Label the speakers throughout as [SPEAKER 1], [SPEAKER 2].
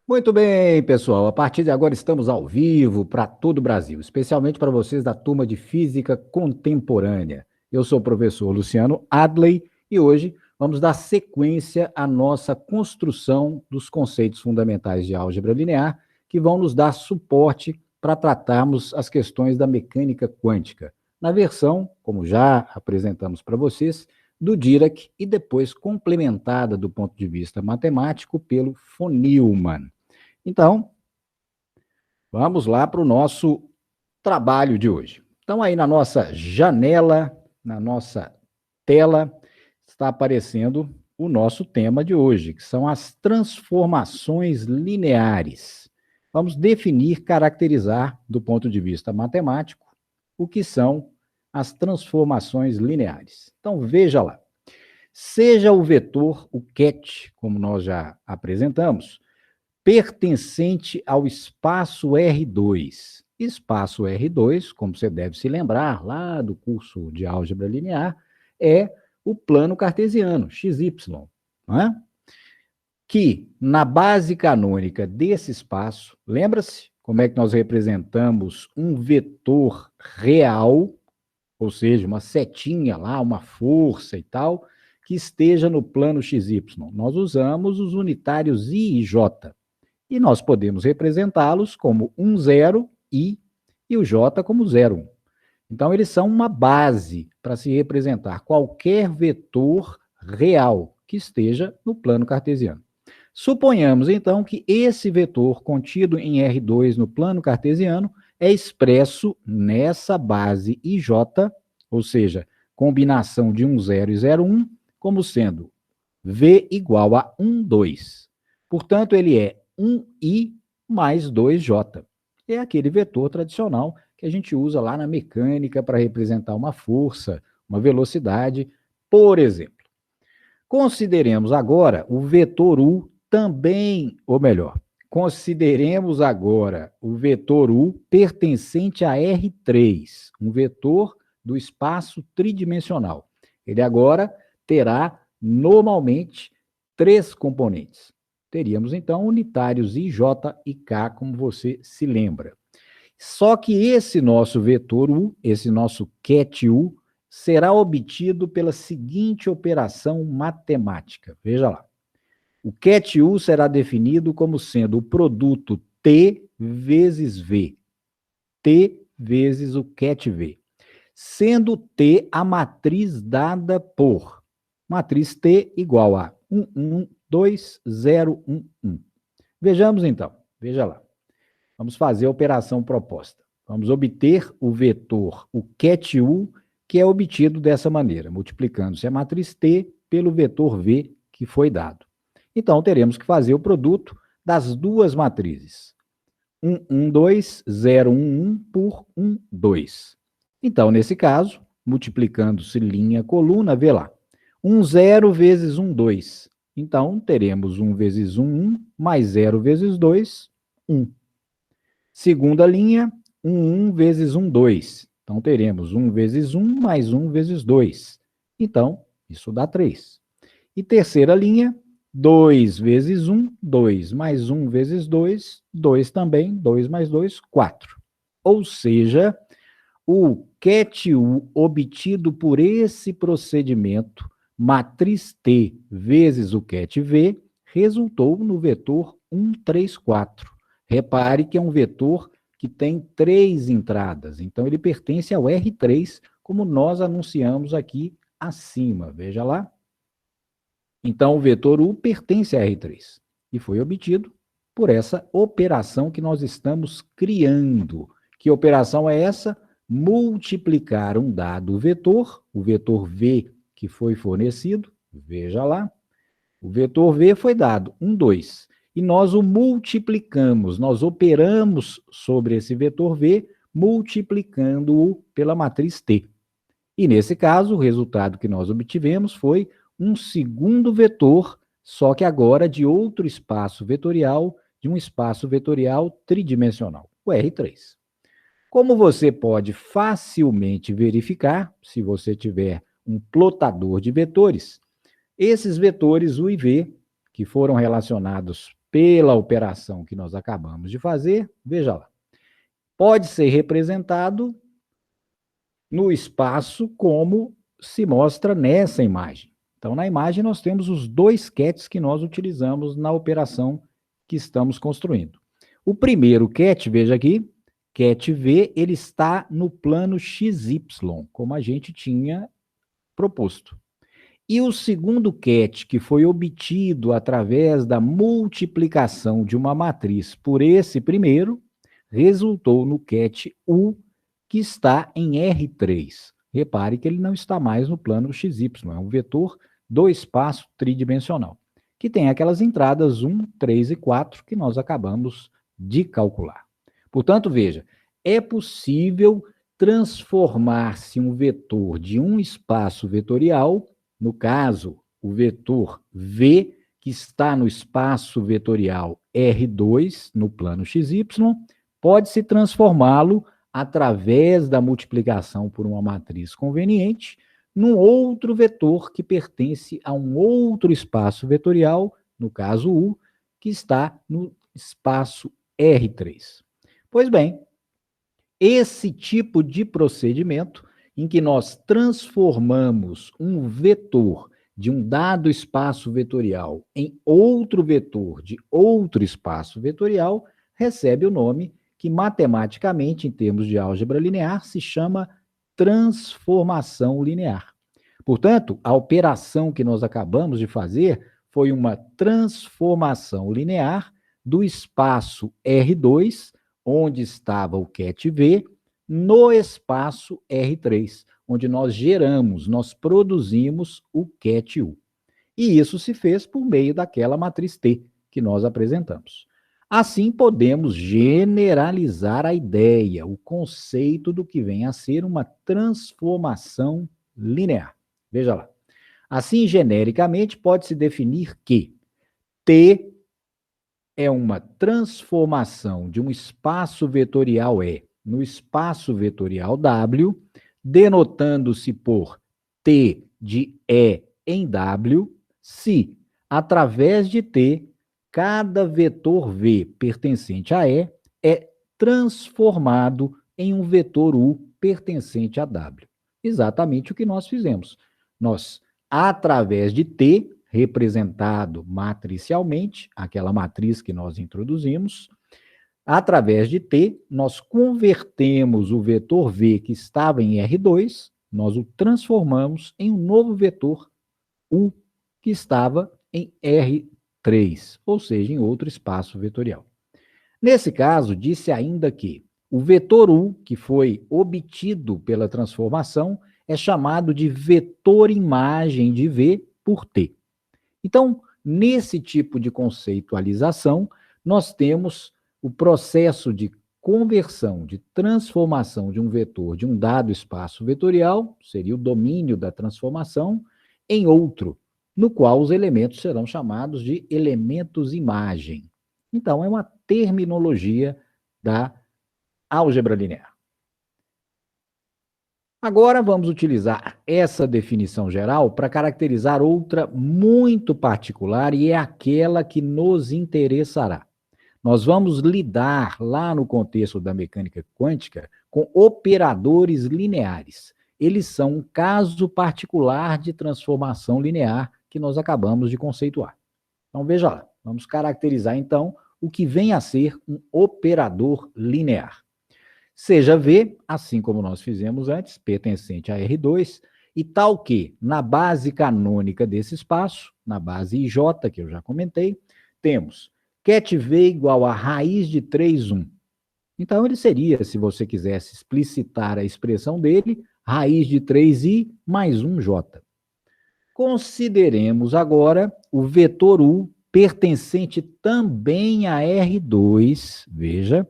[SPEAKER 1] Muito bem, pessoal. A partir de agora estamos ao vivo para todo o Brasil, especialmente para vocês da turma de Física Contemporânea. Eu sou o professor Luciano Adley e hoje vamos dar sequência à nossa construção dos conceitos fundamentais de álgebra linear, que vão nos dar suporte para tratarmos as questões da mecânica quântica, na versão, como já apresentamos para vocês, do Dirac e depois complementada do ponto de vista matemático pelo von Neumann. Então, vamos lá para o nosso trabalho de hoje. Então, aí na nossa janela, na nossa tela, está aparecendo o nosso tema de hoje, que são as transformações lineares. Vamos definir, caracterizar, do ponto de vista matemático, o que são as transformações lineares. Então, veja lá. Seja o vetor, o ket, como nós já apresentamos, pertencente ao espaço R2. Espaço R2, como você deve se lembrar lá do curso de álgebra linear, é o plano cartesiano, XY, não é? Que na base canônica desse espaço, lembra-se como é que nós representamos um vetor real, ou seja, uma setinha lá, uma força e tal, que esteja no plano XY? Nós usamos os unitários I e J. E nós podemos representá-los como 1, 0, I, e o J como 0, 1. Então, eles são uma base para se representar qualquer vetor real que esteja no plano cartesiano. Suponhamos, então, que esse vetor contido em R2 no plano cartesiano é expresso nessa base IJ, ou seja, combinação de 1, 0 e 0, 1, como sendo V igual a 1, 2. Portanto, ele é 1i mais 2j. É aquele vetor tradicional que a gente usa lá na mecânica para representar uma força, uma velocidade, por exemplo. Consideremos agora o vetor u também, ou melhor, consideremos agora o vetor u pertencente a R3, um vetor do espaço tridimensional. Ele agora terá, normalmente, 3 componentes. Teríamos, então, unitários I, J e K, como você se lembra. Só que esse nosso vetor U, esse nosso ket U, será obtido pela seguinte operação matemática. Veja lá. O ket U será definido como sendo o produto T vezes V. T vezes o ket V. Sendo T a matriz dada por matriz T igual a 1, 1, 2, 0, 1, 1. Vejamos então, veja lá. Vamos fazer a operação proposta. Vamos obter o vetor, o ket U, que é obtido dessa maneira, multiplicando-se a matriz T pelo vetor V que foi dado. Então, teremos que fazer o produto das duas matrizes. 1, 1, 2, 0, 1, 1 por 1, 2. Então, nesse caso, multiplicando-se linha, coluna, vê lá. 1, 0 vezes 1, 2. Então, teremos 1 vezes 1, 1, mais 0 vezes 2, 1. Segunda linha, 1, 1 vezes 1, 2. Então, teremos 1 vezes 1 mais 1 vezes 2. Então, isso dá 3. E terceira linha, 2 vezes 1, 2, mais 1 vezes 2, 2 também, 2 mais 2, 4. Ou seja, o ket U obtido por esse procedimento, matriz T vezes o ket V, resultou no vetor 1, 3, 4. Repare que é um vetor que tem 3 entradas, então ele pertence ao R3, como nós anunciamos aqui acima. Veja lá. Então, o vetor U pertence a R3 e foi obtido por essa operação que nós estamos criando. Que operação é essa? Multiplicar um dado vetor, o vetor V que foi fornecido, veja lá, o vetor V foi dado, 1, 2, e nós o multiplicamos, nós operamos sobre esse vetor V, multiplicando-o pela matriz T. E nesse caso, o resultado que nós obtivemos foi um segundo vetor, só que agora de outro espaço vetorial, de um espaço vetorial tridimensional, o R3. Como você pode facilmente verificar, se você tiver um plotador de vetores, esses vetores U e V, que foram relacionados pela operação que nós acabamos de fazer, veja lá, pode ser representado no espaço como se mostra nessa imagem. Então, na imagem, nós temos os dois cats que nós utilizamos na operação que estamos construindo. O primeiro cat, veja aqui, cat V, ele está no plano XY, como a gente tinha proposto. E o segundo cat, que foi obtido através da multiplicação de uma matriz por esse primeiro, resultou no cat U, que está em R3. Repare que ele não está mais no plano XY, é um vetor do espaço tridimensional, que tem aquelas entradas 1, 3 e 4 que nós acabamos de calcular. Portanto, veja, é possível transformar-se um vetor de um espaço vetorial, no caso, o vetor V, que está no espaço vetorial R2, no plano XY, pode-se transformá-lo através da multiplicação por uma matriz conveniente, num outro vetor que pertence a um outro espaço vetorial, no caso U, que está no espaço R3. Pois bem, esse tipo de procedimento, em que nós transformamos um vetor de um dado espaço vetorial em outro vetor de outro espaço vetorial, recebe o nome que matematicamente, em termos de álgebra linear, se chama transformação linear. Portanto, a operação que nós acabamos de fazer foi uma transformação linear do espaço R2, onde estava o cat V, no espaço R3, onde nós geramos, nós produzimos o cat U. E isso se fez por meio daquela matriz T que nós apresentamos. Assim, podemos generalizar a ideia, o conceito do que vem a ser uma transformação linear. Veja lá. Assim, genericamente, pode-se definir que T é uma transformação de um espaço vetorial E no espaço vetorial W, denotando-se por T de E em W, se, através de T, cada vetor V pertencente a E é transformado em um vetor U pertencente a W. Exatamente o que nós fizemos. Nós, através de T, representado matricialmente, aquela matriz que nós introduzimos, através de T, nós convertemos o vetor V que estava em R2, nós o transformamos em um novo vetor U que estava em R3, ou seja, em outro espaço vetorial. Nesse caso, disse ainda que o vetor U, que foi obtido pela transformação, é chamado de vetor imagem de V por T. Então, nesse tipo de conceitualização, nós temos o processo de conversão, de transformação de um vetor de um dado espaço vetorial, seria o domínio da transformação, em outro, no qual os elementos serão chamados de elementos imagem. Então, é uma terminologia da álgebra linear. Agora vamos utilizar essa definição geral para caracterizar outra muito particular e é aquela que nos interessará. Nós vamos lidar lá no contexto da mecânica quântica com operadores lineares. Eles são um caso particular de transformação linear que nós acabamos de conceituar. Então veja lá, vamos caracterizar então o que vem a ser um operador linear. Seja V, assim como nós fizemos antes, pertencente a R2, e tal que, na base canônica desse espaço, na base IJ, que eu já comentei, temos cat V igual a raiz de 3, 1. Então, ele seria, se você quisesse explicitar a expressão dele, raiz de 3i mais 1j. Consideremos agora o vetor U pertencente também a R2, veja,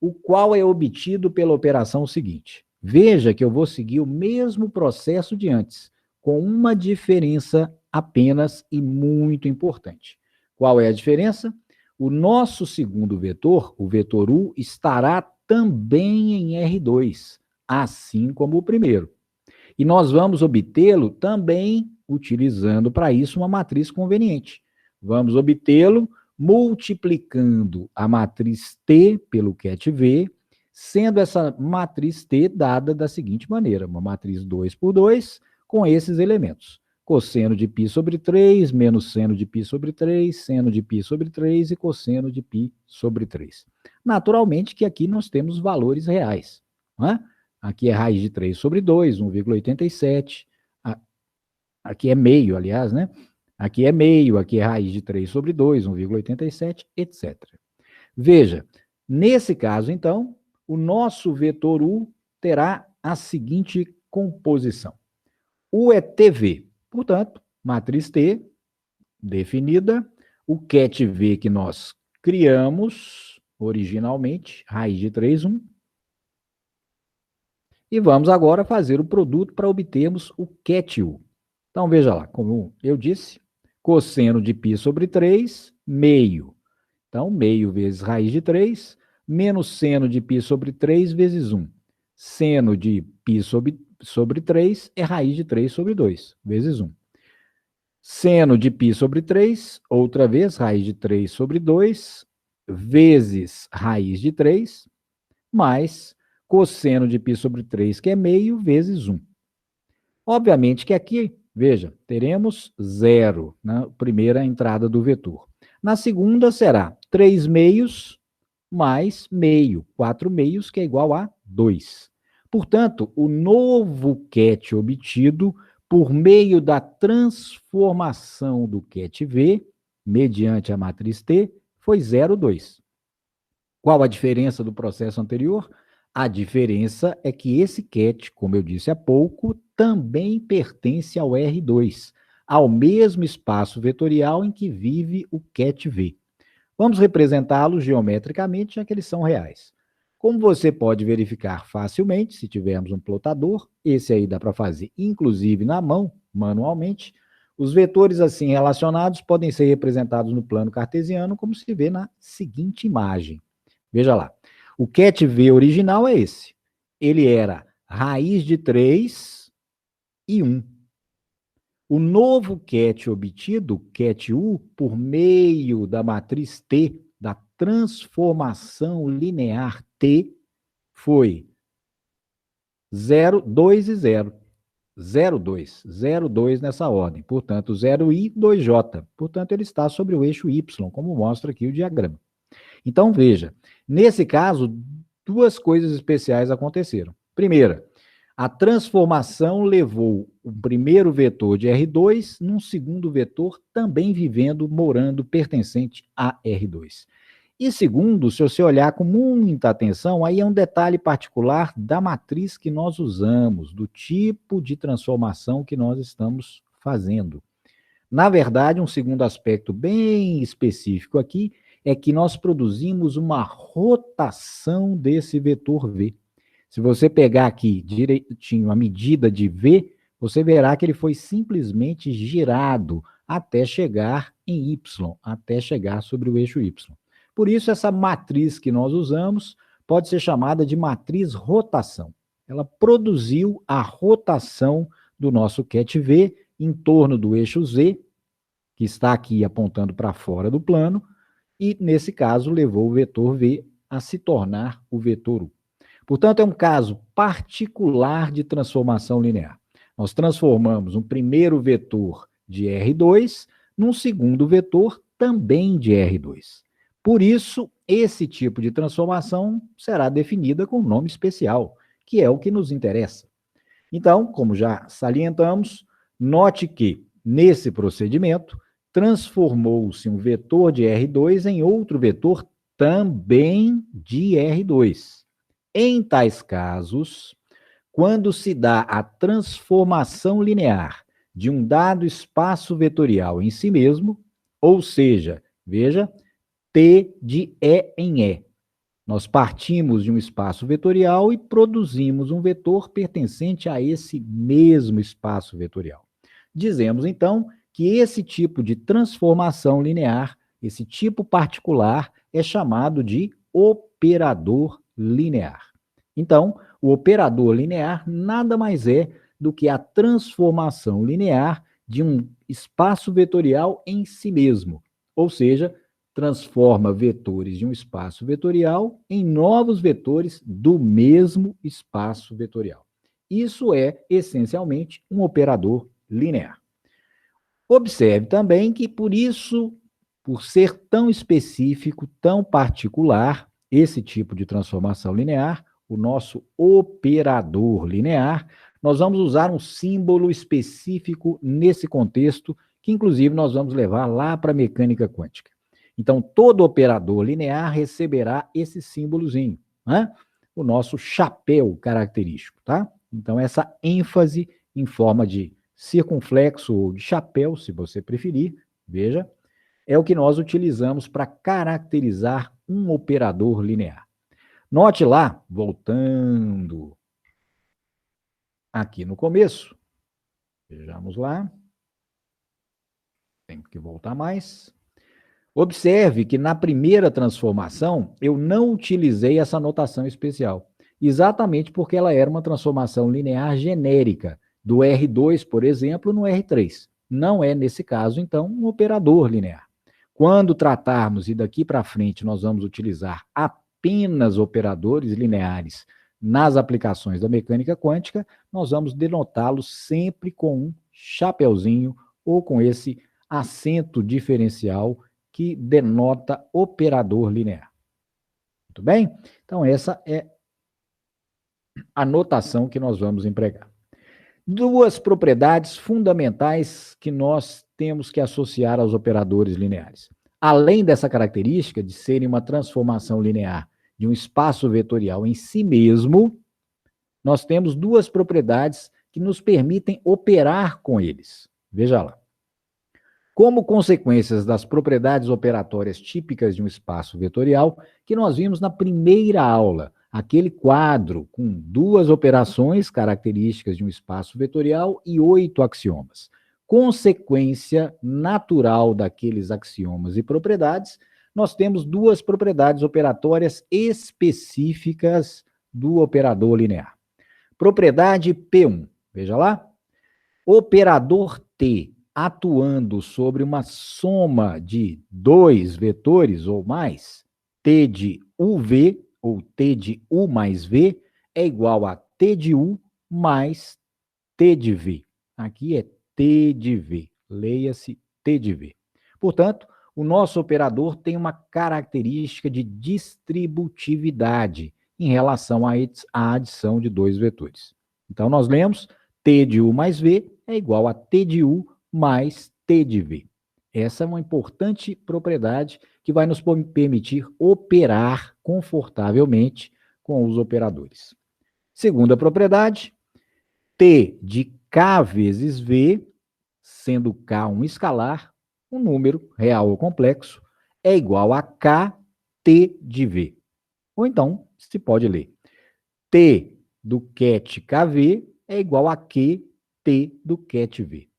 [SPEAKER 1] o qual é obtido pela operação seguinte. Veja que eu vou seguir o mesmo processo de antes, com uma diferença apenas e muito importante. Qual é a diferença? O nosso segundo vetor, o vetor U, estará também em R2, assim como o primeiro. E nós vamos obtê-lo também utilizando para isso uma matriz conveniente. Vamos obtê-lo multiplicando a matriz T pelo ket V, sendo essa matriz T dada da seguinte maneira, uma matriz 2 por 2, com esses elementos. Cosseno de π sobre 3, menos seno de π sobre 3, seno de π sobre 3 e cosseno de π sobre 3. Naturalmente que aqui nós temos valores reais. Não é? Aqui é raiz de 3 sobre 2, 1,87. Aqui é meio, aliás, né? Aqui é meio, aqui é raiz de 3 sobre 2, 1,87, etc. Veja, nesse caso, então, o nosso vetor U terá a seguinte composição. U é TV, portanto, matriz T definida, o ket V que nós criamos originalmente, raiz de 3, 1. E vamos agora fazer o produto para obtermos o ket U. Então, veja lá, como eu disse, cosseno de π sobre 3, meio. Então, meio vezes raiz de 3, menos seno de π sobre 3 vezes 1. Seno de π sobre 3 é raiz de 3 sobre 2, vezes 1. Seno de π sobre 3, outra vez, raiz de 3 sobre 2, vezes raiz de 3, mais cosseno de π sobre 3, que é meio, vezes 1. Obviamente que aqui, veja, teremos 0 na primeira entrada do vetor. Na segunda será 3 meios mais meio, 4 meios, que é igual a 2. Portanto, o novo ket obtido por meio da transformação do ket V, mediante a matriz T, foi 0,2. Qual a diferença do processo anterior? A diferença é que esse ket, como eu disse há pouco, também pertence ao R2, ao mesmo espaço vetorial em que vive o ket V. Vamos representá-los geometricamente, já que eles são reais. Como você pode verificar facilmente, se tivermos um plotador, esse aí dá para fazer inclusive na mão, manualmente, os vetores assim relacionados podem ser representados no plano cartesiano, como se vê na seguinte imagem. Veja lá, o ket V original é esse. Ele era raiz de 3 e 1. O novo ket obtido, ket U, por meio da matriz T, da transformação linear T, foi 0, 2 e 0. 0, 2. 0, 2 nessa ordem. Portanto, 0i, 2j. Portanto, ele está sobre o eixo y, como mostra aqui o diagrama. Então, veja, nesse caso, duas coisas especiais aconteceram. Primeira, a transformação levou o primeiro vetor de R2 num segundo vetor também vivendo, morando, pertencente a R2. E segundo, se você olhar com muita atenção, aí é um detalhe particular da matriz que nós usamos, do tipo de transformação que nós estamos fazendo. Na verdade, um segundo aspecto bem específico aqui é que nós produzimos uma rotação desse vetor V. Se você pegar aqui direitinho a medida de V, você verá que ele foi simplesmente girado até chegar em Y, até chegar sobre o eixo Y. Por isso, essa matriz que nós usamos pode ser chamada de matriz rotação. Ela produziu a rotação do nosso ket V em torno do eixo Z, que está aqui apontando para fora do plano, e, nesse caso, levou o vetor V a se tornar o vetor U. Portanto, é um caso particular de transformação linear. Nós transformamos um primeiro vetor de R2 num segundo vetor também de R2. Por isso, esse tipo de transformação será definida com um nome especial, que é o que nos interessa. Então, como já salientamos, note que, nesse procedimento, transformou-se um vetor de R2 em outro vetor também de R2. Em tais casos, quando se dá a transformação linear de um dado espaço vetorial em si mesmo, ou seja, veja, T de E em E. Nós partimos de um espaço vetorial e produzimos um vetor pertencente a esse mesmo espaço vetorial. Dizemos, então, que esse tipo de transformação linear, esse tipo particular, é chamado de operador linear. Então, o operador linear nada mais é do que a transformação linear de um espaço vetorial em si mesmo, ou seja, transforma vetores de um espaço vetorial em novos vetores do mesmo espaço vetorial. Isso é, essencialmente, um operador linear. Observe também que, por ser tão específico, tão particular, esse tipo de transformação linear, o nosso operador linear, nós vamos usar um símbolo específico nesse contexto, que inclusive nós vamos levar lá para a mecânica quântica. Então, todo operador linear receberá esse símbolozinho, né? O nosso chapéu característico, tá? Então, essa ênfase em forma de circunflexo ou de chapéu, se você preferir, veja, é o que nós utilizamos para caracterizar um operador linear. Note lá, voltando aqui no começo, vejamos lá, tem que voltar mais. Observe que na primeira transformação eu não utilizei essa notação especial, exatamente porque ela era uma transformação linear genérica, do R2, por exemplo, no R3. Não é, nesse caso, então, um operador linear. Quando tratarmos, e daqui para frente nós vamos utilizar apenas operadores lineares nas aplicações da mecânica quântica, nós vamos denotá-los sempre com um chapeuzinho ou com esse acento diferencial que denota operador linear. Muito bem? Então, essa é a notação que nós vamos empregar. Duas propriedades fundamentais que nós temos que associar aos operadores lineares. Além dessa característica de serem uma transformação linear de um espaço vetorial em si mesmo, nós temos duas propriedades que nos permitem operar com eles. Veja lá. Como consequências das propriedades operatórias típicas de um espaço vetorial, que nós vimos na primeira aula, aquele quadro com duas operações características de um espaço vetorial e 8 axiomas. Consequência natural daqueles axiomas e propriedades, nós temos duas propriedades operatórias específicas do operador linear. Propriedade P1, veja lá. Operador T atuando sobre uma soma de dois vetores ou mais, T de UV, ou T de U mais V, é igual a T de U mais T de V. Aqui é T de V, leia-se T de V. Portanto, o nosso operador tem uma característica de distributividade em relação à adição de dois vetores. Então, nós lemos T de U mais V é igual a T de U mais T de V. Essa é uma importante propriedade que vai nos permitir operar confortavelmente com os operadores. Segunda propriedade, T de K vezes V, sendo K um escalar, um número real ou complexo, é igual a KT de V. Ou então, se pode ler, T do ket KV é igual a QT do ket V.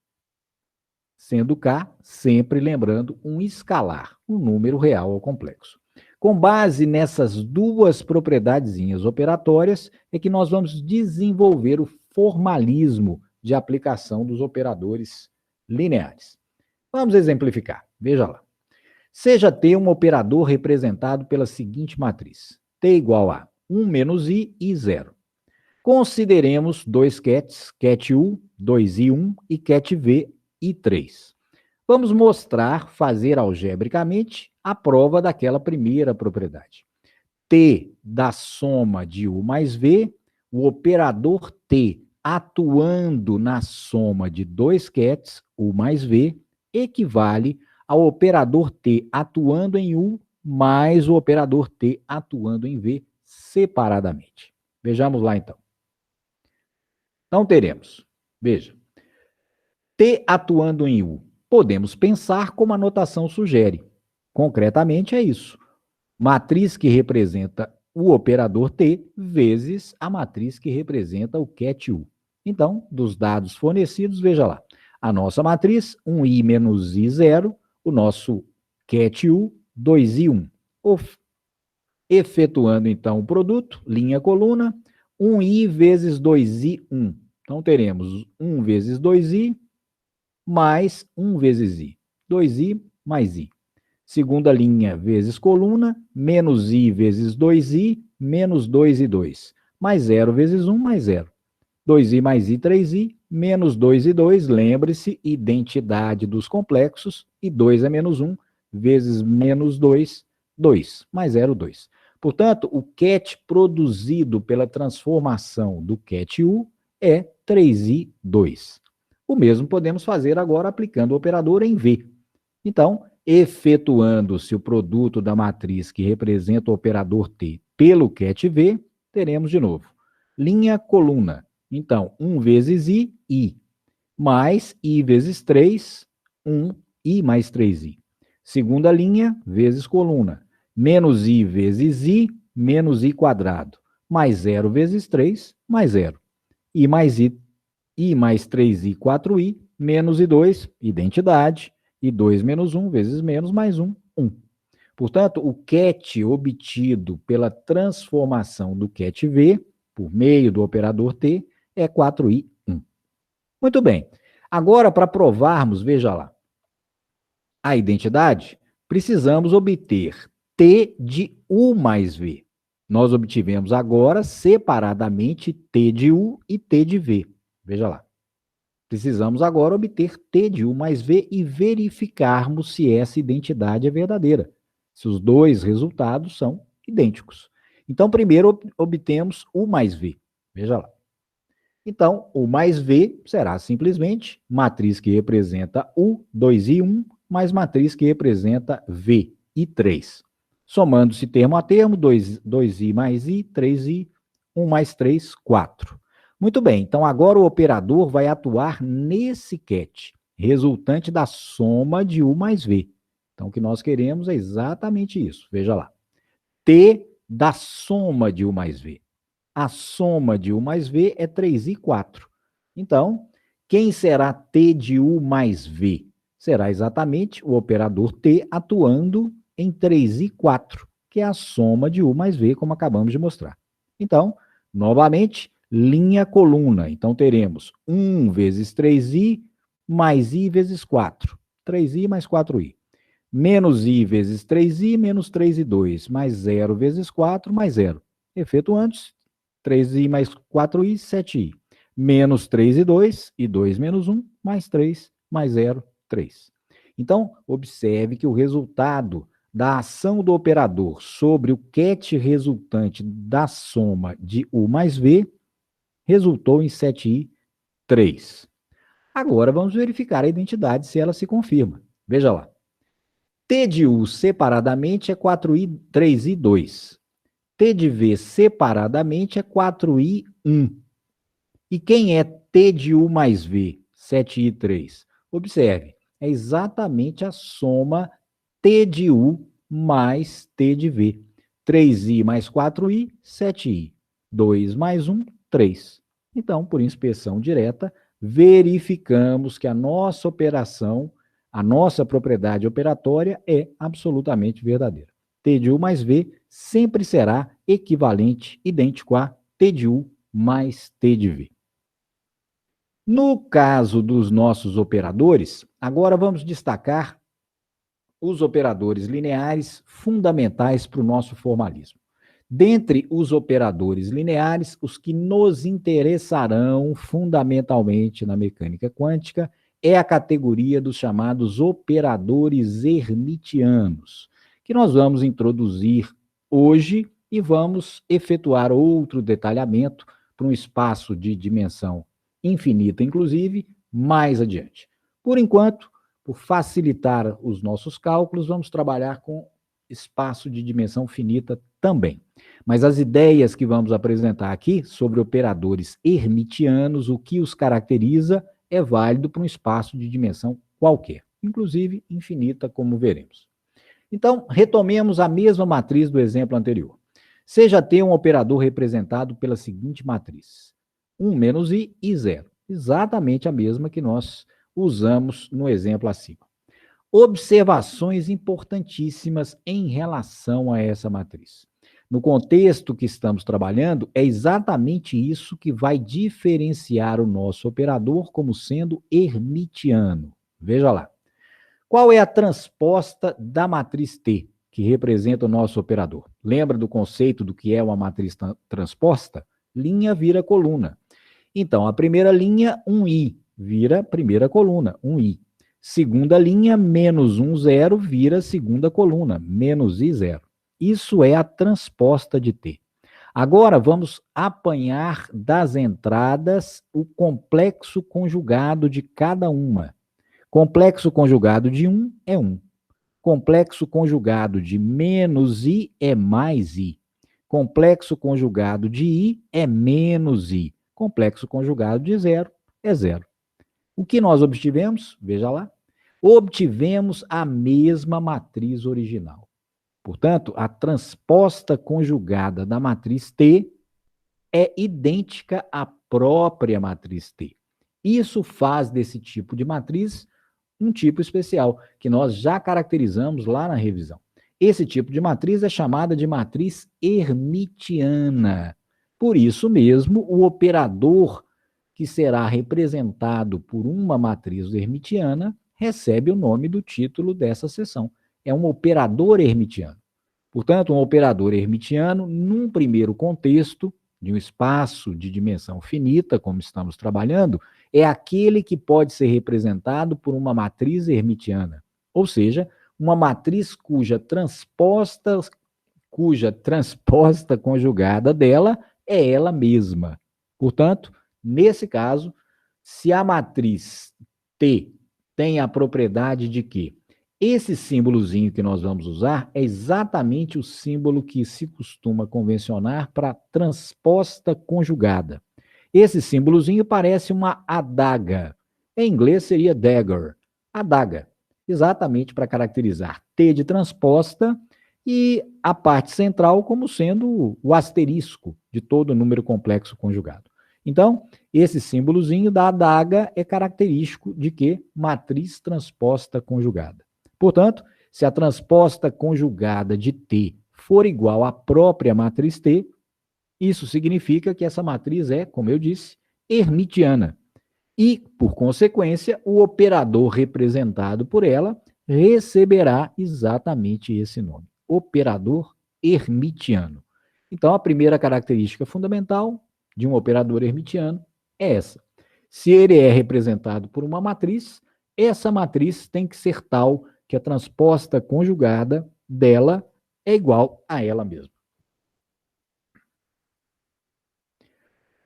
[SPEAKER 1] Sendo K, sempre lembrando, um escalar, um número real ou complexo. Com base nessas duas propriedadezinhas operatórias, é que nós vamos desenvolver o formalismo de aplicação dos operadores lineares. Vamos exemplificar. Veja lá. Seja T um operador representado pela seguinte matriz. T igual a 1 menos I e 0. Consideremos dois kets, ket U, 2I1 e ket V, I3. Vamos fazer algebricamente a prova daquela primeira propriedade. T da soma de U mais V, o operador T atuando na soma de dois kets, U mais V, equivale ao operador T atuando em U mais o operador T atuando em V separadamente. Vejamos lá, então. Então, teremos, veja, T atuando em U. Podemos pensar como a notação sugere. Concretamente, é isso. Matriz que representa o operador T vezes a matriz que representa o ket U. Então, dos dados fornecidos, veja lá. A nossa matriz, 1i menos i0, o nosso ket U, 2i1. Efetuando, então, o produto, linha coluna, 1i vezes 2i1. Então, teremos 1 vezes 2i mais 1 vezes i. 2i mais i. Segunda linha, vezes coluna, menos I vezes 2I, menos 2 e 2. Mais 0 vezes 1, mais 0. 2i mais i, 3i, menos 2 e 2, lembre-se, identidade dos complexos, e 2 é menos 1, vezes menos 2, 2, mais 0, 2. Portanto, o ket produzido pela transformação do ket U é 3i, 2. O mesmo podemos fazer agora aplicando o operador em V. Então, efetuando-se o produto da matriz que representa o operador T pelo ket V, teremos de novo linha, coluna. Então, 1 vezes I, mais I vezes 3, 1I mais 3I. Segunda linha, vezes coluna. Menos I vezes I, menos I quadrado. Mais 0 vezes 3, mais 0. I mais 3I, 4I, menos I2, identidade. E 2 menos 1 vezes menos, mais 1, 1. Portanto, o ket obtido pela transformação do ket V, por meio do operador T, é 4i, 1. Muito bem. Agora, para provarmos, veja lá, a identidade, precisamos obter T de U mais V. Nós obtivemos agora, separadamente, T de U e T de V. Veja lá. Precisamos agora obter T de U mais V e verificarmos se essa identidade é verdadeira, se os dois resultados são idênticos. Então, primeiro obtemos U mais V. Veja lá. Então, U mais V será simplesmente matriz que representa U, 2i, 1, mais matriz que representa V, I3. Somando-se termo a termo, 2i mais I, 3i, 1 mais 3, 4. Muito bem, então agora o operador vai atuar nesse ket, resultante da soma de U mais V. Então, o que nós queremos é exatamente isso. Veja lá. T da soma de U mais V. A soma de U mais V é 3i, 4. Então, quem será T de U mais V? Será exatamente o operador T atuando em 3i, 4, que é a soma de U mais V, como acabamos de mostrar. Então, novamente, linha, coluna. Então, teremos 1 vezes 3i mais i vezes 4. 3i mais 4i. Menos i vezes 3i, menos 3 e 2, mais 0 vezes 4, mais 0. Efetuando-se, 3i mais 4i, 7i. Menos 3 e 2, e 2 menos 1, mais 3, mais 0, 3. Então, observe que o resultado da ação do operador sobre o ket resultante da soma de U mais V resultou em 7i, 3. Agora, vamos verificar a identidade se ela se confirma. Veja lá. T de U separadamente é 4i, 3i, 2. T de V separadamente é 4i, 1. E quem é T de U mais V? 7i, 3. Observe, é exatamente a soma T de U mais T de V. 3i mais 4i, 7i. 2 mais 1, 3. Então, por inspeção direta, verificamos que a nossa operação, a nossa propriedade operatória é absolutamente verdadeira. T de U mais V sempre será equivalente, idêntico a T de U mais T de V. No caso dos nossos operadores, agora vamos destacar os operadores lineares fundamentais para o nosso formalismo. Dentre os operadores lineares, os que nos interessarão fundamentalmente na mecânica quântica é a categoria dos chamados operadores hermitianos, que nós vamos introduzir hoje e vamos efetuar outro detalhamento para um espaço de dimensão infinita, inclusive, mais adiante. Por enquanto, por facilitar os nossos cálculos, vamos trabalhar com espaço de dimensão finita também. Mas as ideias que vamos apresentar aqui sobre operadores hermitianos, o que os caracteriza, é válido para um espaço de dimensão qualquer, inclusive infinita, como veremos. Então, retomemos a mesma matriz do exemplo anterior. Seja T um operador representado pela seguinte matriz: 1 menos I e 0. Exatamente a mesma que nós usamos no exemplo acima. Observações importantíssimas em relação a essa matriz. No contexto que estamos trabalhando, é exatamente isso que vai diferenciar o nosso operador como sendo hermitiano. Veja lá. Qual é a transposta da matriz T, que representa o nosso operador? Lembra do conceito do que é uma matriz transposta? Linha vira coluna. Então, a primeira linha, 1i, vira primeira coluna, 1i. Segunda linha, menos 1, 0, vira segunda coluna, menos i, 0. Isso é a transposta de T. Agora, vamos apanhar das entradas o complexo conjugado de cada uma. Complexo conjugado de 1 é 1. Complexo conjugado de menos i é mais i. Complexo conjugado de i é menos i. Complexo conjugado de 0 é 0. O que nós obtivemos? Veja lá. Obtivemos a mesma matriz original. Portanto, a transposta conjugada da matriz T é idêntica à própria matriz T. Isso faz desse tipo de matriz um tipo especial, que nós já caracterizamos lá na revisão. Esse tipo de matriz é chamada de matriz hermitiana. Por isso mesmo, o operador que será representado por uma matriz hermitiana recebe o nome do título dessa seção. É um operador hermitiano. Portanto, um operador hermitiano, num primeiro contexto, de um espaço de dimensão finita, como estamos trabalhando, é aquele que pode ser representado por uma matriz hermitiana, ou seja, uma matriz cuja transposta conjugada dela é ela mesma. Portanto, nesse caso, se a matriz T tem a propriedade de que esse símbolozinho que nós vamos usar é exatamente o símbolo que se costuma convencionar para transposta conjugada. Esse símbolozinho parece uma adaga. Em inglês seria dagger. Adaga. Exatamente para caracterizar T de transposta e a parte central como sendo o asterisco de todo número complexo conjugado. Então, esse símbolozinho da adaga é característico de que? Matriz transposta conjugada. Portanto, se a transposta conjugada de T for igual à própria matriz T, isso significa que essa matriz é, como eu disse, hermitiana. E, por consequência, o operador representado por ela receberá exatamente esse nome, operador hermitiano. Então, a primeira característica fundamental de um operador hermitiano é essa. Se ele é representado por uma matriz, essa matriz tem que ser tal que a transposta conjugada dela é igual a ela mesma.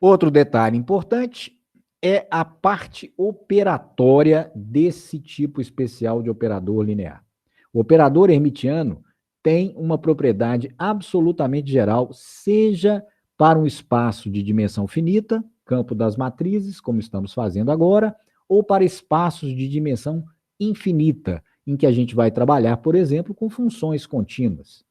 [SPEAKER 1] Outro detalhe importante é a parte operatória desse tipo especial de operador linear. O operador hermitiano tem uma propriedade absolutamente geral, seja para um espaço de dimensão finita, campo das matrizes, como estamos fazendo agora, ou para espaços de dimensão infinita, em que a gente vai trabalhar, por exemplo, com funções contínuas.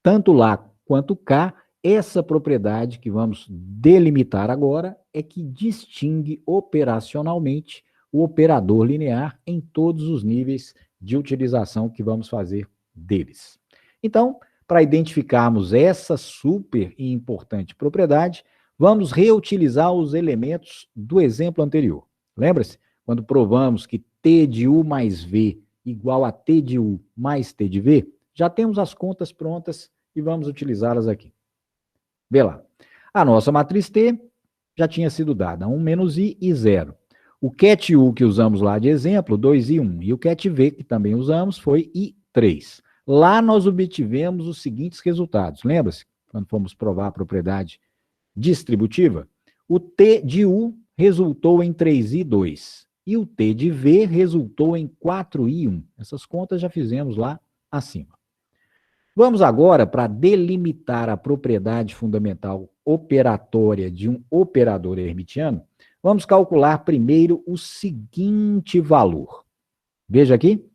[SPEAKER 1] Tanto lá quanto cá, essa propriedade que vamos delimitar agora é que distingue operacionalmente o operador linear em todos os níveis de utilização que vamos fazer deles. Então, para identificarmos essa super e importante propriedade, vamos reutilizar os elementos do exemplo anterior. Lembra-se? Quando provamos que T de U mais V igual a T de U mais T de V, já temos as contas prontas e vamos utilizá-las aqui. Vê lá. A nossa matriz T já tinha sido dada, 1 menos I e 0. O ket U que usamos lá de exemplo, 2 e 1. E o ket V que também usamos foi I3. Lá nós obtivemos os seguintes resultados. Lembra-se? Quando fomos provar a propriedade distributiva, o T de U resultou em 3i2. E o T de V resultou em 4i1. Essas contas já fizemos lá acima. Vamos agora para delimitar a propriedade fundamental operatória de um operador hermitiano. Vamos calcular primeiro o seguinte valor. Veja aqui,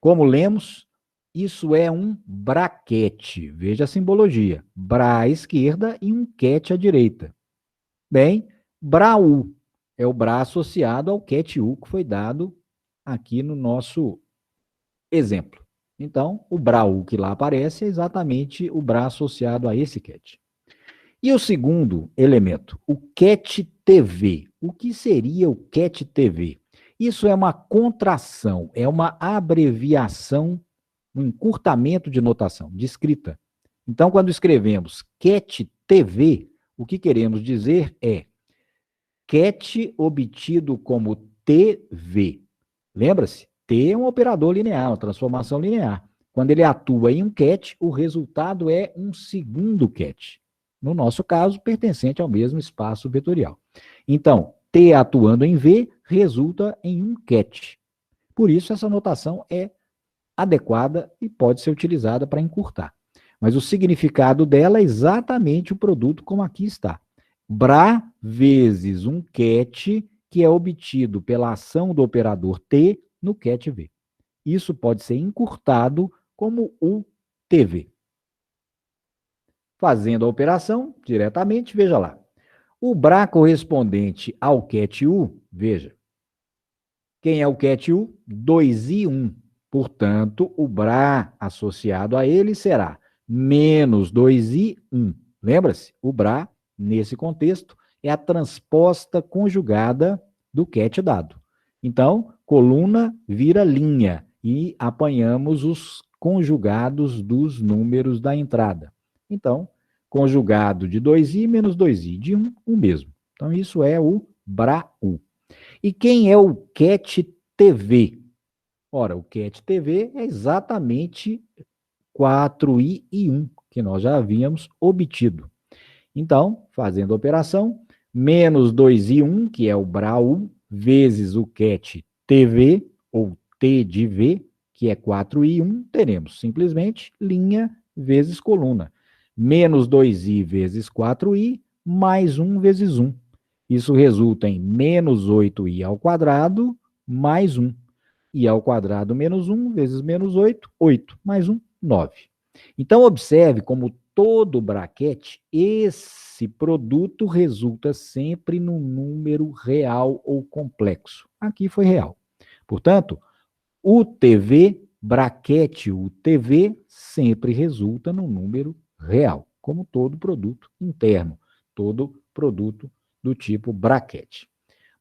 [SPEAKER 1] como lemos, isso é um braquete. Veja a simbologia. Bra à esquerda e um ket à direita. Bem, BRA-U é o Bra associado ao ket U que foi dado aqui no nosso exemplo. Então, o BRA-U que lá aparece é exatamente o Bra associado a esse ket. E o segundo elemento, o ket-TV. O que seria o ket-TV? Isso é uma contração, é uma abreviação, um encurtamento de notação, de escrita. Então, quando escrevemos CAT TV, o que queremos dizer é CAT obtido como TV. Lembra-se? T é um operador linear, uma transformação linear. Quando ele atua em um CAT, o resultado é um segundo CAT. No nosso caso, pertencente ao mesmo espaço vetorial. Então, T atuando em V resulta em um CAT. Por isso, essa notação é adequada e pode ser utilizada para encurtar. Mas o significado dela é exatamente o produto como aqui está. Bra vezes um cat que é obtido pela ação do operador T no cat V. Isso pode ser encurtado como o TV. Fazendo a operação diretamente, veja lá. O Bra correspondente ao cat U, veja. Quem é o cat U? 2 e 1. Portanto, o Bra associado a ele será menos 2 e 1. Lembra-se? O Bra, nesse contexto, é a transposta conjugada do cat dado. Então, coluna vira linha e apanhamos os conjugados dos números da entrada. Então, conjugado de 2i menos 2i, de 1, o mesmo. Então, isso é o BRA-U. E quem é o CAT TV? Ora, o CAT TV é exatamente 4i e 1, que nós já havíamos obtido. Então, fazendo a operação, menos 2i 1, que é o BRA-U, vezes o CAT TV, ou T de V, que é 4i 1, teremos simplesmente linha vezes coluna. Menos 2i vezes 4i, mais 1 vezes 1. Isso resulta em menos 8i ao quadrado, mais 1. I ao quadrado menos 1 vezes menos 8, 8. Mais 1, 9. Então, observe como todo braquete, esse produto resulta sempre num número real ou complexo. Aqui foi real. Portanto, o TV, braquete UTV, sempre resulta num número real, como todo produto interno, todo produto do tipo braquete.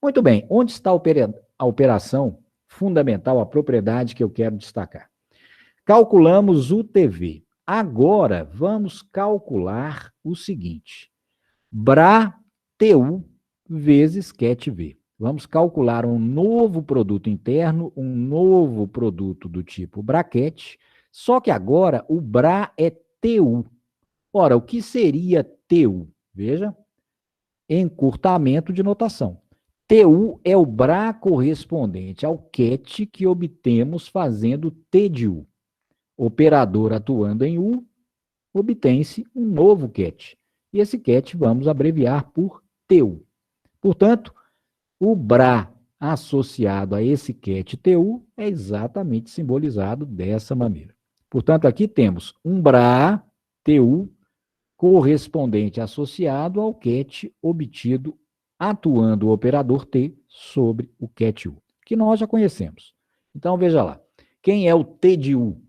[SPEAKER 1] Muito bem, onde está a operação fundamental, a propriedade que eu quero destacar? Calculamos o TV. Agora, vamos calcular o seguinte. BRA-TU vezes CAT-V. Vamos calcular um novo produto interno, um novo produto do tipo braquete, só que agora o BRA é TU. Ora, o que seria TU? Veja, encurtamento de notação. TU é o BRA correspondente ao CAT que obtemos fazendo T de U. Operador atuando em U, obtém-se um novo CAT. E esse CAT vamos abreviar por TU. Portanto, o BRA associado a esse CAT TU é exatamente simbolizado dessa maneira. Portanto, aqui temos um BRA TU correspondente associado ao CAT obtido atuando o operador T sobre o CAT U, que nós já conhecemos. Então, veja lá. Quem é o T de U?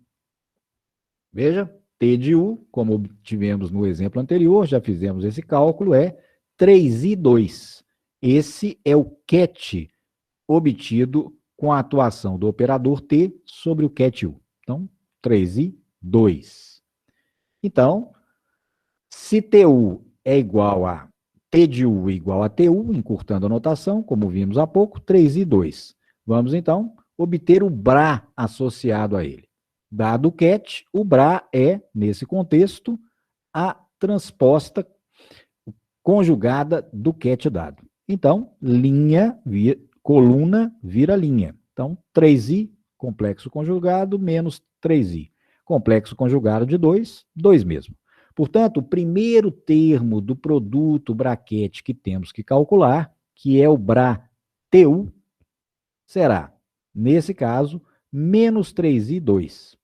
[SPEAKER 1] Veja, T de U, como tivemos no exemplo anterior, já fizemos esse cálculo, é 3i2. Esse é o CAT obtido com a atuação do operador T sobre o CAT U. Então, 3i2. Então, se TU é igual a T de U igual a TU, encurtando a notação, como vimos há pouco, 3i2. Vamos, então, obter o BRA associado a ele. Dado o CAT, o BRA é, nesse contexto, a transposta conjugada do CAT dado. Então, coluna vira linha. Então, 3i, complexo conjugado, menos 3i. Complexo conjugado de 2, 2 mesmo. Portanto, o primeiro termo do produto braquete que temos que calcular, que é o BRA-TU, será, nesse caso, menos 3i2.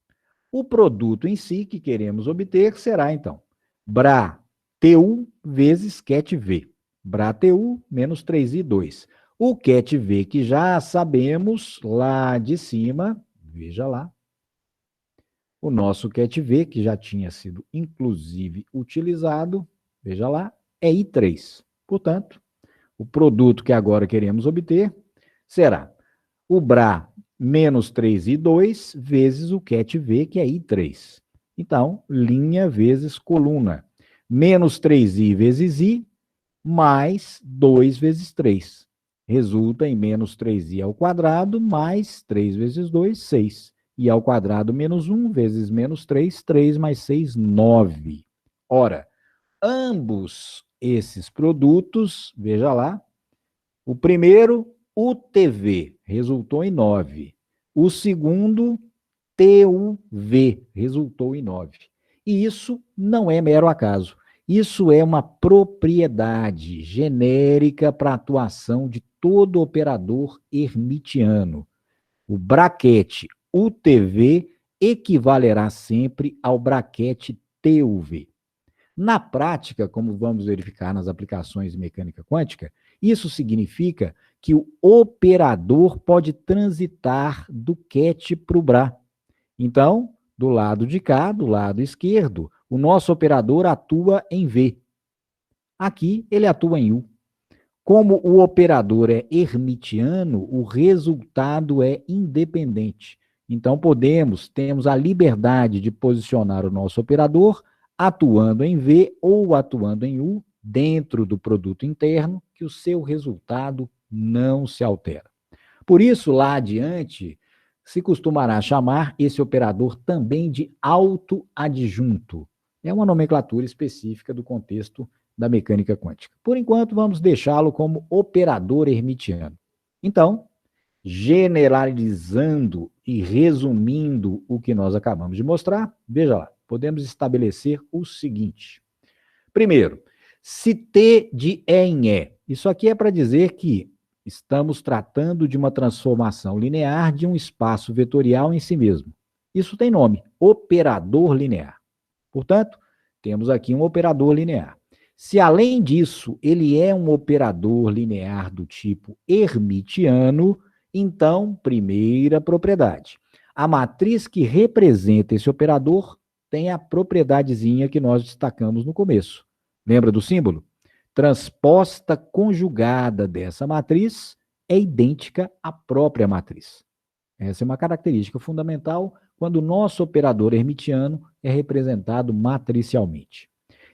[SPEAKER 1] O produto em si que queremos obter será, então, BRA-TU vezes CAT-V. BRA-TU menos 3i2. O CAT-V que já sabemos lá de cima, veja lá, o nosso CAT-V, que já tinha sido, inclusive, utilizado, veja lá, é I3. Portanto, o produto que agora queremos obter será O Bra, menos 3I2, vezes o ket V, que é I3. Então, linha vezes coluna. Menos 3I vezes I, mais 2 vezes 3. Resulta em menos 3i ao quadrado, mais 3 vezes 2, 6. I ao quadrado menos 1 vezes menos 3, 3 mais 6, 9. Ora, ambos esses produtos, veja lá, o primeiro, UTV, resultou em 9. O segundo, TUV, resultou em 9. E isso não é mero acaso. Isso é uma propriedade genérica para a atuação de todo operador hermitiano. O braquete UTV equivalerá sempre ao braquete TUV. Na prática, como vamos verificar nas aplicações de mecânica quântica, isso significa que o operador pode transitar do ket para o Bra. Então, do lado de cá, do lado esquerdo, o nosso operador atua em V. Aqui, ele atua em U. Como o operador é hermitiano, o resultado é independente. Então, temos a liberdade de posicionar o nosso operador atuando em V ou atuando em U dentro do produto interno, que o seu resultado não se altera. Por isso, lá adiante, se costumará chamar esse operador também de autoadjunto. É uma nomenclatura específica do contexto da mecânica quântica. Por enquanto, vamos deixá-lo como operador hermitiano. Então, generalizando e resumindo o que nós acabamos de mostrar, veja lá, podemos estabelecer o seguinte. Primeiro, se T de E em E. Isso aqui é para dizer que estamos tratando de uma transformação linear de um espaço vetorial em si mesmo. Isso tem nome, operador linear. Portanto, temos aqui um operador linear. Se, além disso, ele é um operador linear do tipo hermitiano, então, primeira propriedade. A matriz que representa esse operador tem a propriedadezinha que nós destacamos no começo. Lembra do símbolo? Transposta conjugada dessa matriz é idêntica à própria matriz. Essa é uma característica fundamental quando o nosso operador hermitiano é representado matricialmente.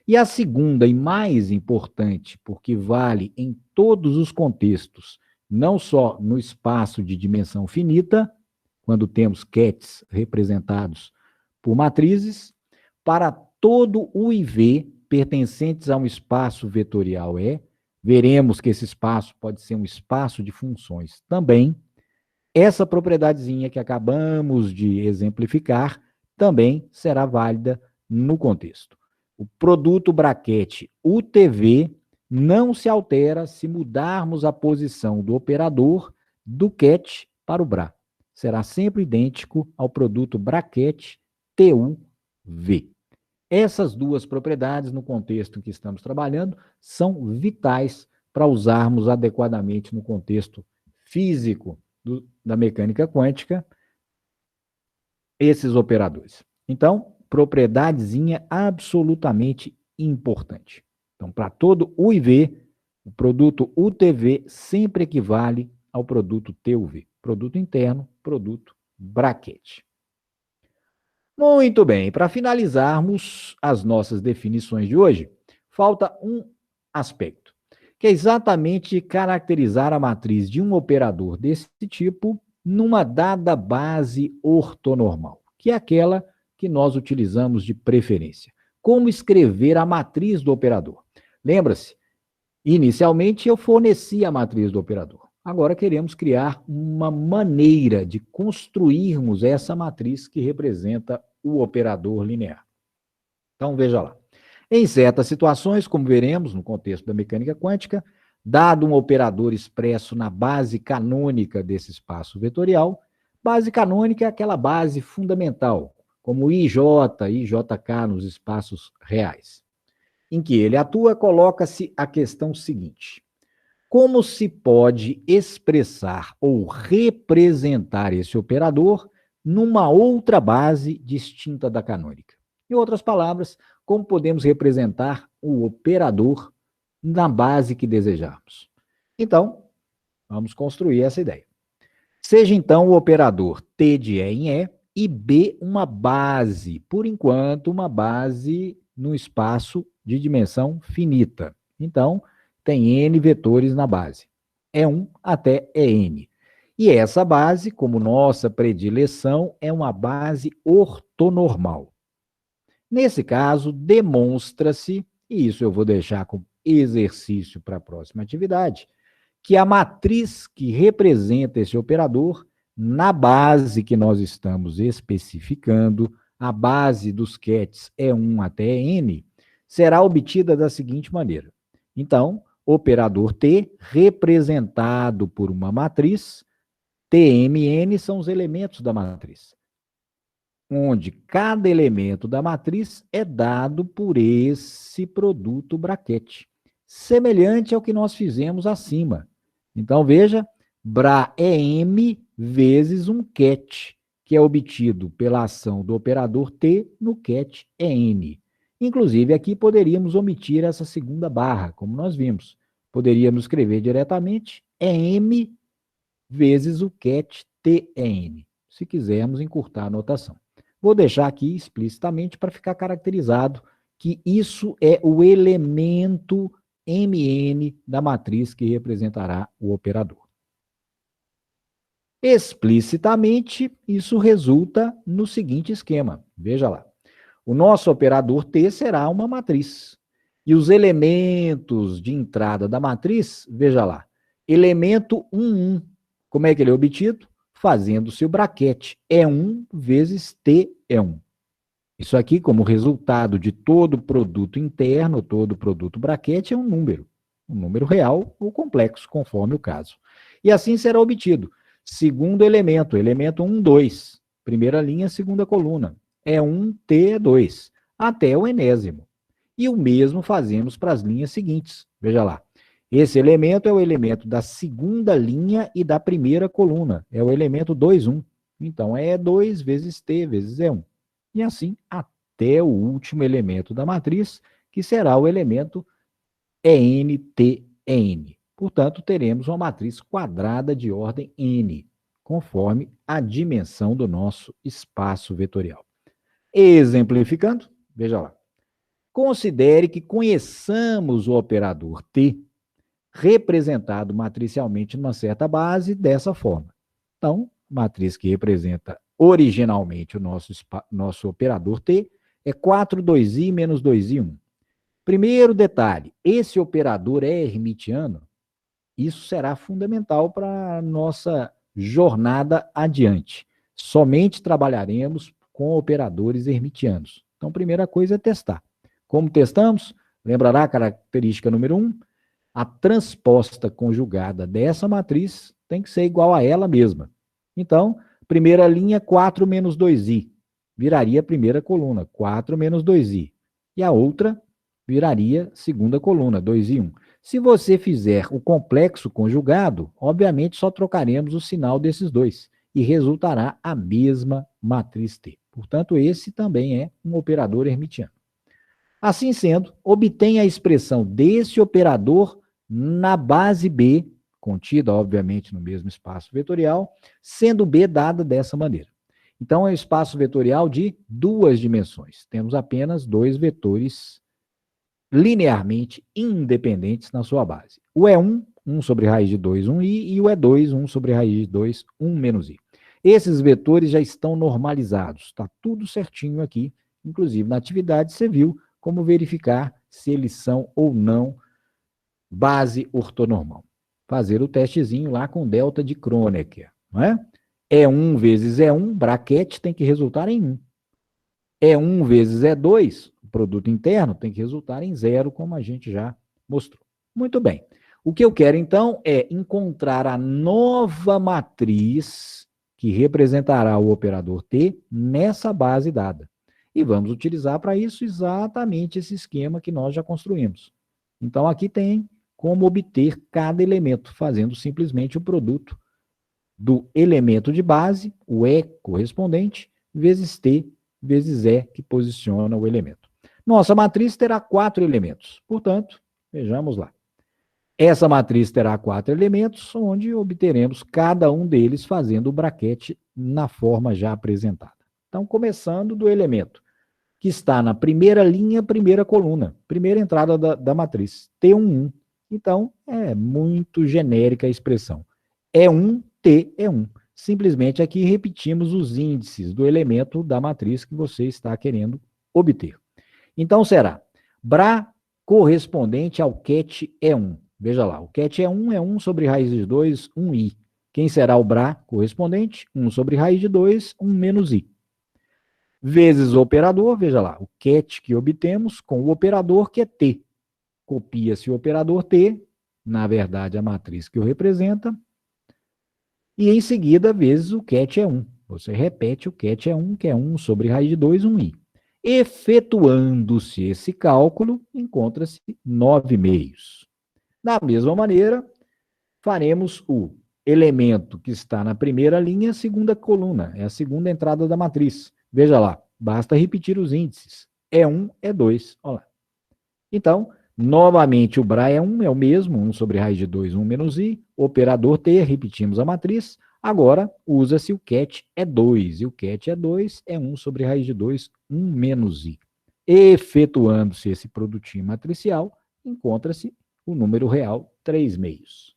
[SPEAKER 1] E a segunda e mais importante, porque vale em todos os contextos, não só no espaço de dimensão finita, quando temos kets representados por matrizes, para todo o IV pertencentes a um espaço vetorial E, veremos que esse espaço pode ser um espaço de funções também. Essa propriedadezinha que acabamos de exemplificar também será válida no contexto. O produto braquete UTV não se altera se mudarmos a posição do operador do ket para o Bra. Será sempre idêntico ao produto braquete TUV. Essas duas propriedades, no contexto em que estamos trabalhando, são vitais para usarmos adequadamente no contexto físico da mecânica quântica, esses operadores. Então, propriedadezinha absolutamente importante. Então, para todo UIV, o produto UTV sempre equivale ao produto TUV. Produto interno, produto braquete. Muito bem, para finalizarmos as nossas definições de hoje, falta um aspecto, que é exatamente caracterizar a matriz de um operador desse tipo numa dada base ortonormal, que é aquela que nós utilizamos de preferência. Como escrever a matriz do operador? Lembra-se, inicialmente eu forneci a matriz do operador. Agora queremos criar uma maneira de construirmos essa matriz que representa o operador linear. Então, veja lá. Em certas situações, como veremos no contexto da mecânica quântica, dado um operador expresso na base canônica desse espaço vetorial, base canônica é aquela base fundamental, como IJ, IJK nos espaços reais. Em que ele atua, coloca-se a questão seguinte: como se pode expressar ou representar esse operador numa outra base distinta da canônica? Em outras palavras, como podemos representar o operador na base que desejarmos? Então, vamos construir essa ideia. Seja então o operador T de E em E e B uma base, por enquanto, uma base no espaço de dimensão finita. Então, tem N vetores na base, E1 até En. E essa base, como nossa predileção, é uma base ortonormal. Nesse caso, demonstra-se, e isso eu vou deixar como exercício para a próxima atividade, que a matriz que representa esse operador, na base que nós estamos especificando, a base dos quets E1 até N, será obtida da seguinte maneira. Então, operador T, representado por uma matriz, TMN são os elementos da matriz, onde cada elemento da matriz é dado por esse produto braquete, semelhante ao que nós fizemos acima. Então, veja, Bra é M vezes um ket, que é obtido pela ação do operador T no ket é N. Inclusive, aqui poderíamos omitir essa segunda barra, como nós vimos. Poderíamos escrever diretamente M vezes o ket TN, se quisermos encurtar a notação. Vou deixar aqui explicitamente para ficar caracterizado que isso é o elemento MN da matriz que representará o operador. Explicitamente, isso resulta no seguinte esquema. Veja lá. O nosso operador T será uma matriz. E os elementos de entrada da matriz, veja lá, elemento 1, 1. Como é que ele é obtido? Fazendo-se o braquete. E1 vezes T E1. Isso aqui, como resultado de todo produto interno, todo produto braquete, é um número real ou complexo, conforme o caso. E assim será obtido. Segundo elemento, elemento 1, 2. Primeira linha, segunda coluna. E1, T, E2. Até o enésimo. E o mesmo fazemos para as linhas seguintes. Veja lá. Esse elemento é o elemento da segunda linha e da primeira coluna. É o elemento 2, 1. Então, é E2 vezes T vezes E1. E assim até o último elemento da matriz, que será o elemento ENTN. Portanto, teremos uma matriz quadrada de ordem N, conforme a dimensão do nosso espaço vetorial. Exemplificando, veja lá. Considere que conheçamos o operador T, representado matricialmente numa certa base, dessa forma. Então, matriz que representa originalmente o nosso operador T é 4, 2i menos 2i, 1. Primeiro detalhe, esse operador é hermitiano? Isso será fundamental para a nossa jornada adiante. Somente trabalharemos com operadores hermitianos. Então, primeira coisa é testar. Como testamos? Lembrará a característica número 1? A transposta conjugada dessa matriz tem que ser igual a ela mesma. Então, primeira linha, 4 menos 2i. Viraria a primeira coluna, 4 menos 2i. E a outra viraria segunda coluna, 2i, 1. Se você fizer o complexo conjugado, obviamente só trocaremos o sinal desses dois e resultará a mesma matriz T. Portanto, esse também é um operador hermitiano. Assim sendo, obtém a expressão desse operador na base B, contida, obviamente, no mesmo espaço vetorial, sendo B dada dessa maneira. Então, é um espaço vetorial de duas dimensões. Temos apenas dois vetores linearmente independentes na sua base. O E1, 1 sobre raiz de 2, 1i, e o E2, 1 sobre raiz de 2, 1 menos i. Esses vetores já estão normalizados, está tudo certinho aqui. Inclusive, na atividade, você viu como verificar se eles são ou não base ortonormal. Fazer o testezinho lá com delta de Kronecker, não é? E1 vezes E1, braquete, tem que resultar em 1. E1 vezes E2, o produto interno, tem que resultar em 0, como a gente já mostrou. Muito bem. O que eu quero, então, é encontrar a nova matriz que representará o operador T nessa base dada. E vamos utilizar para isso exatamente esse esquema que nós já construímos. Então, aqui tem como obter cada elemento, fazendo simplesmente o produto do elemento de base, o E correspondente, vezes T, vezes E, que posiciona o elemento. Nossa matriz terá 4 elementos. Portanto, vejamos lá. Essa matriz terá 4 elementos, onde obteremos cada um deles fazendo o braquete na forma já apresentada. Então, começando do elemento que está na primeira linha, primeira coluna, primeira entrada da matriz, T11. Então, é muito genérica a expressão. E1, T é 1. Simplesmente aqui repetimos os índices do elemento da matriz que você está querendo obter. Então, será Bra correspondente ao ket E1. Veja lá, o ket E1 é 1 sobre raiz de 2, 1i. Quem será o Bra correspondente? 1 sobre raiz de 2, 1 menos i. Vezes o operador, veja lá, o ket que obtemos com o operador que é t. Copia-se o operador t, na verdade a matriz que o representa, e em seguida vezes o ket E1. Você repete o ket E1, que é 1 sobre raiz de 2, 1i. Efetuando-se esse cálculo, encontra-se 9 meios. Da mesma maneira, faremos o elemento que está na primeira linha, segunda coluna, é a segunda entrada da matriz. Veja lá, basta repetir os índices. E1, E2, olha lá. Então, novamente o Bra é 1, é o mesmo, 1 sobre raiz de 2, 1 menos i, operador t, repetimos a matriz, agora usa-se o ket E2, e o ket E2 é 1 sobre raiz de 2, 1 menos i. Efetuando-se esse produtinho matricial, encontra-se o número real 3 meios.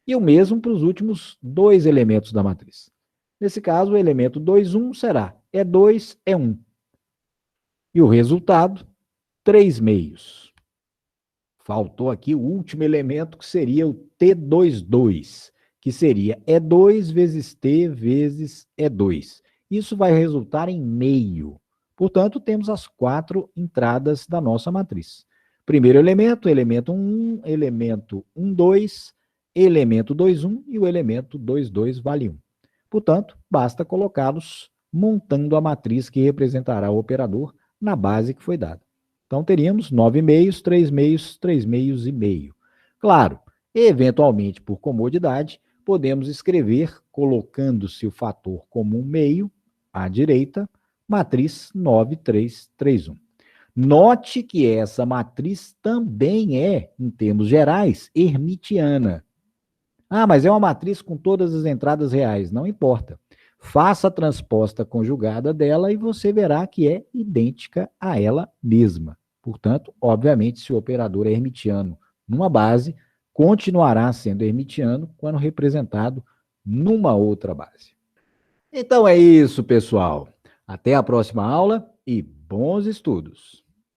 [SPEAKER 1] E o mesmo para os últimos dois elementos da matriz. Nesse caso, o elemento 2, 1 será E2, E1. E o resultado, 3 meios. Faltou aqui o último elemento, que seria o T22, que seria E2 vezes T vezes E2. Isso vai resultar em meio. Portanto, temos as 4 entradas da nossa matriz. Primeiro elemento 1, elemento 1, 2, elemento 2, 1 e o elemento 2, 2 vale 1. Portanto, basta colocá-los montando a matriz que representará o operador na base que foi dada. Então, teríamos 9 meios, 3 meios, 3 meios e meio. Claro, eventualmente, por comodidade, podemos escrever, colocando-se o fator como um meio, à direita, matriz 9, 3, 3, 1. Note que essa matriz também é, em termos gerais, hermitiana. Ah, mas é uma matriz com todas as entradas reais. Não importa. Faça a transposta conjugada dela e você verá que é idêntica a ela mesma. Portanto, obviamente, se o operador é hermitiano numa base, continuará sendo hermitiano quando representado numa outra base. Então é isso, pessoal. Até a próxima aula e bons estudos!